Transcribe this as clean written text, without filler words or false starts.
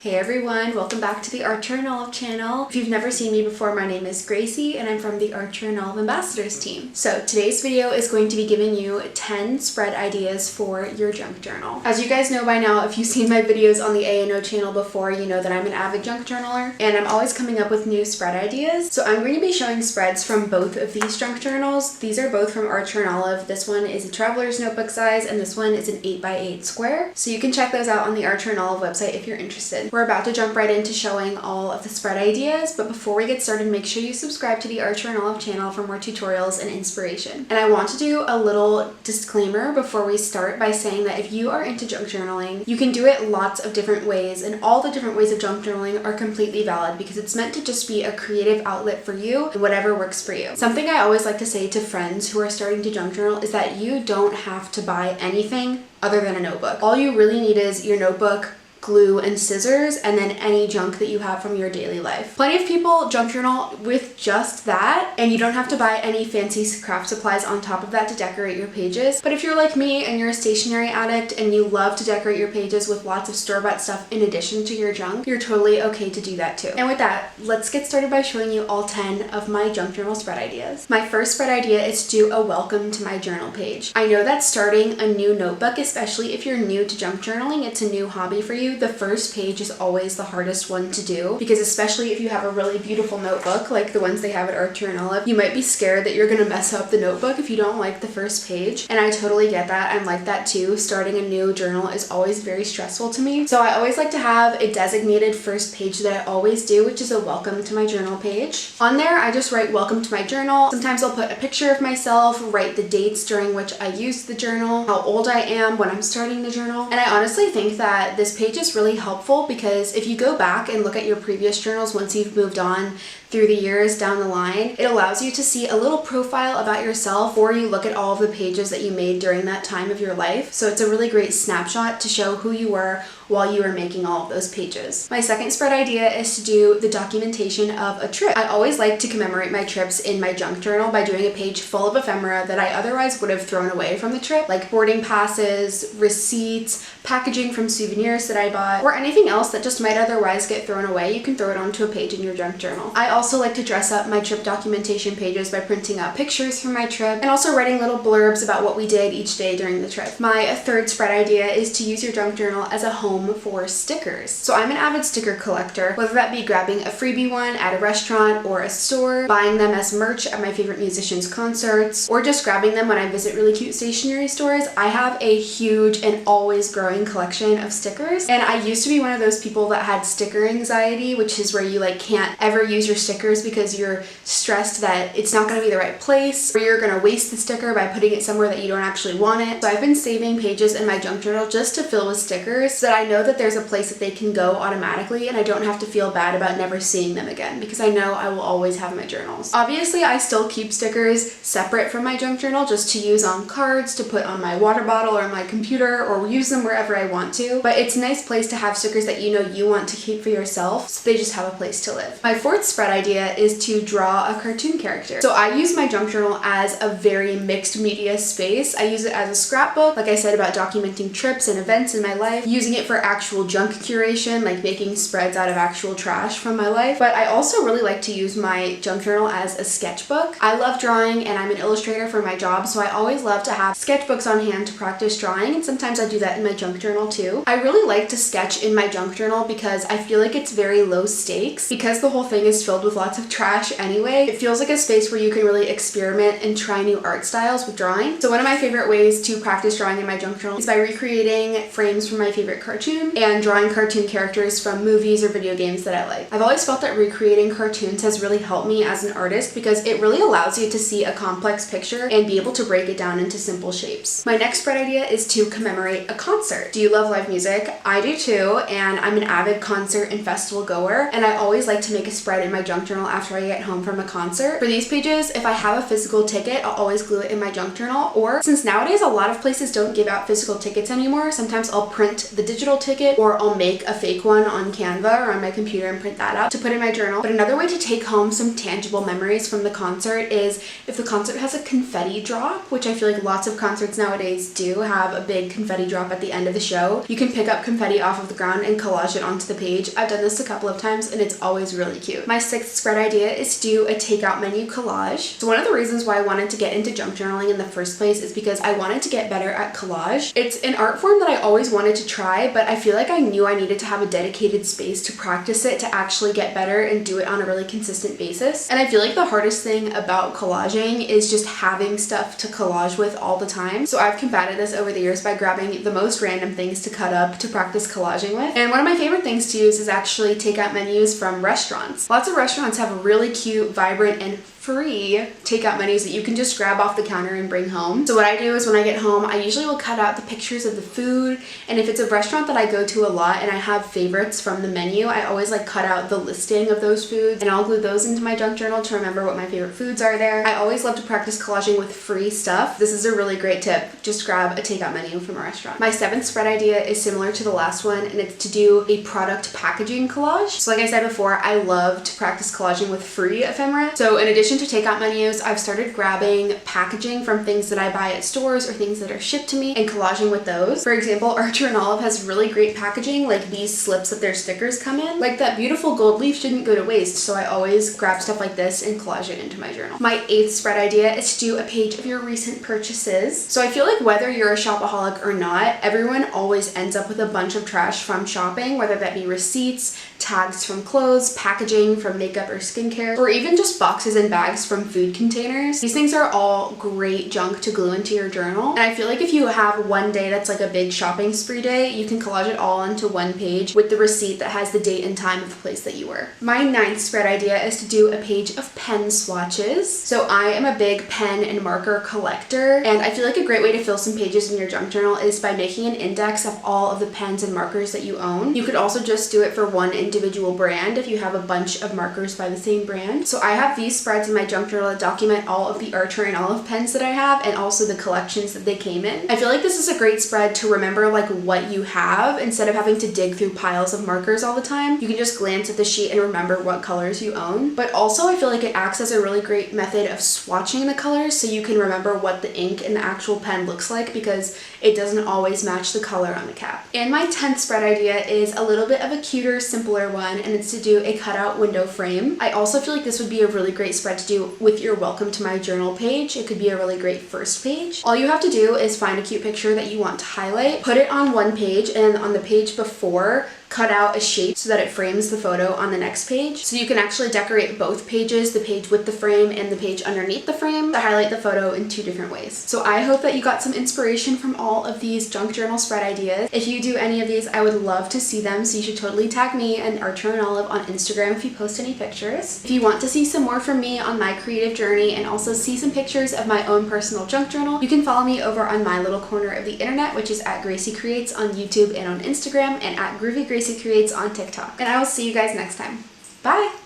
Hey everyone, welcome back to the Art Journal channel. If you've never seen me before, my name is Gracie and I'm from the Art Journal Ambassadors team. So today's video is going to be giving you 10 spread ideas for your junk journal. As you guys know by now, if you've seen my videos on the A&O channel before, you know that I'm an avid junk journaler and I'm always coming up with new spread ideas. So I'm going to be showing spreads from both of these junk journals. These are both from Art Journal. This one is a traveler's notebook size and this one is an 8x8 square. So you can check those out on the Art Journal website if you're interested. We're about to jump right into showing all of the spread ideas, but before we get started, make sure you subscribe to the Art Journal channel for more tutorials and inspiration. And I want to do a little disclaimer before we start by saying that if you are into junk journaling, you can do it lots of different ways, and all the different ways of junk journaling are completely valid because it's meant to just be a creative outlet for you and whatever works for you. Something I always like to say to friends who are starting to junk journal is that you don't have to buy anything other than a notebook. All you really need is your notebook, glue, and scissors, and then any junk that you have from your daily life. Plenty of people junk journal with just that, and you don't have to buy any fancy craft supplies on top of that to decorate your pages. But if you're like me and you're a stationery addict and you love to decorate your pages with lots of store-bought stuff in addition to your junk, you're totally okay to do that too. And with that, let's get started by showing you all 10 of my junk journal spread ideas. My first spread idea is to do a welcome to my journal page. I know that starting a new notebook, especially if you're new to junk journaling, it's a new hobby for you, the first page is always the hardest one to do because especially if you have a really beautiful notebook like the ones they have at Art Journal, you might be scared that you're gonna mess up the notebook if you don't like the first page. And I totally get that. I'm like that too. Starting a new journal is always very stressful to me. So I always like to have a designated first page that I always do, which is a welcome to my journal page. On there, I just write welcome to my journal. Sometimes I'll put a picture of myself, write the dates during which I used the journal, how old I am when I'm starting the journal. And I honestly think that this page is really helpful because if you go back and look at your previous journals once you've moved on through the years down the line, it allows you to see a little profile about yourself or you look at all of the pages that you made during that time of your life. So it's a really great snapshot to show who you were while you were making all of those pages. My second spread idea is to do the documentation of a trip. I always like to commemorate my trips in my junk journal by doing a page full of ephemera that I otherwise would have thrown away from the trip, like boarding passes, receipts, packaging from souvenirs that I bought, or anything else that just might otherwise get thrown away. You can throw it onto a page in your junk journal. I also like to dress up my trip documentation pages by printing out pictures from my trip and also writing little blurbs about what we did each day during the trip. My third spread idea is to use your junk journal as a home for stickers. So I'm an avid sticker collector, whether that be grabbing a freebie one at a restaurant or a store, buying them as merch at my favorite musicians' concerts, or just grabbing them when I visit really cute stationery stores. I have a huge and always growing collection of stickers, and I used to be one of those people that had sticker anxiety, which is where you can't ever use your stickers because you're stressed that it's not going to be the right place, or you're going to waste the sticker by putting it somewhere that you don't actually want it. So I've been saving pages in my junk journal just to fill with stickers so that I know that there's a place that they can go automatically and I don't have to feel bad about never seeing them again because I know I will always have my journals. Obviously, I still keep stickers separate from my junk journal just to use on cards, to put on my water bottle or my computer, or use them wherever I want to, but it's a nice place to have stickers that you know you want to keep for yourself so they just have a place to live. My fourth spread idea is to draw a cartoon character. So I use my junk journal as a very mixed media space. I use it as a scrapbook, like I said, about documenting trips and events in my life, using it for actual junk curation, like making spreads out of actual trash from my life. But I also really like to use my junk journal as a sketchbook. I love drawing and I'm an illustrator for my job, so I always love to have sketchbooks on hand to practice drawing, and sometimes I do that in my junk journal too. I really like to sketch in my junk journal because I feel like it's very low stakes. Because the whole thing is filled with lots of trash anyway, it feels like a space where you can really experiment and try new art styles with drawing. So one of my favorite ways to practice drawing in my junk journal is by recreating frames from my favorite cartoon and drawing cartoon characters from movies or video games that I like. I've always felt that recreating cartoons has really helped me as an artist because it really allows you to see a complex picture and be able to break it down into simple shapes. My next spread idea is to commemorate a concert. Do you love live music? I do too, and I'm an avid concert and festival goer, and I always like to make a spread in my junk journal after I get home from a concert. For these pages, if I have a physical ticket, I'll always glue it in my junk journal, or since nowadays a lot of places don't give out physical tickets anymore, sometimes I'll print the digital digital ticket, or I'll make a fake one on Canva or on my computer and print that out to put in my journal. But another way to take home some tangible memories from the concert is if the concert has a confetti drop, which I feel like lots of concerts nowadays do have a big confetti drop at the end of the show. You can pick up confetti off of the ground and collage it onto the page. I've done this a couple of times and it's always really cute. My 6th spread idea is to do a takeout menu collage. So one of the reasons why I wanted to get into junk journaling in the first place is because I wanted to get better at collage. It's an art form that I always wanted to try, but I feel like I knew I needed to have a dedicated space to practice it to actually get better and do it on a really consistent basis. And I feel like the hardest thing about collaging is just having stuff to collage with all the time. So I've combated this over the years by grabbing the most random things to cut up to practice collaging with. And one of my favorite things to use is actually takeout menus from restaurants. Lots of restaurants have really cute, vibrant, and free takeout menus that you can just grab off the counter and bring home. So what I do is when I get home, I usually will cut out the pictures of the food, and if it's a restaurant that I go to a lot and I have favorites from the menu, I always like cut out the listing of those foods and I'll glue those into my junk journal to remember what my favorite foods are there. I always love to practice collaging with free stuff. This is a really great tip. Just grab a takeout menu from a restaurant. My 7th spread idea is similar to the last one, and it's to do a product packaging collage. So like I said before, I love to practice collaging with free ephemera. So in addition to takeout menus, I've started grabbing packaging from things that I buy at stores or things that are shipped to me and collaging with those. For example, Archer and Olive has really great packaging, like these slips that their stickers come in. Like that beautiful gold leaf shouldn't go to waste, so I always grab stuff like this and collage it into my journal. My 8th spread idea is to do a page of your recent purchases. So I feel like whether you're a shopaholic or not, everyone always ends up with a bunch of trash from shopping, whether that be receipts, tags from clothes, packaging from makeup or skincare, or even just boxes and bags from food containers. These things are all great junk to glue into your journal. And I feel like if you have one day that's like a big shopping spree day, you can collage it all onto one page with the receipt that has the date and time of the place that you were. My 9th spread idea is to do a page of pen swatches. So I am a big pen and marker collector, and I feel like a great way to fill some pages in your junk journal is by making an index of all of the pens and markers that you own. You could also just do it for one individual brand if you have a bunch of markers by the same brand. So I have these spreads in my junk journal that document all of the Archer and Olive pens that I have and also the collections that they came in. I feel like this is a great spread to remember like what you have instead of having to dig through piles of markers all the time. You can just glance at the sheet and remember what colors you own. But also I feel like it acts as a really great method of swatching the colors so you can remember what the ink in the actual pen looks like because it doesn't always match the color on the cap. And my 10th spread idea is a little bit of a cuter, simpler one, and it's to do a cutout window frame. I also feel like this would be a really great spread to do with your welcome to my journal page. It could be a really great first page. All you have to do is find a cute picture that you want to highlight, put it on one page, and on the page before, cut out a shape so that it frames the photo on the next page. So you can actually decorate both pages, the page with the frame and the page underneath the frame, to highlight the photo in 2 different ways. So I hope that you got some inspiration from all of these junk journal spread ideas. If you do any of these, I would love to see them, so you should totally tag me and Archer and Olive on Instagram if you post any pictures. If you want to see some more from me on my creative journey and also see some pictures of my own personal junk journal, you can follow me over on my little corner of the internet, which is at Gracie Creates on YouTube and on Instagram, and at Groovy Gracie Creates on TikTok. And I will see you guys next time. Bye!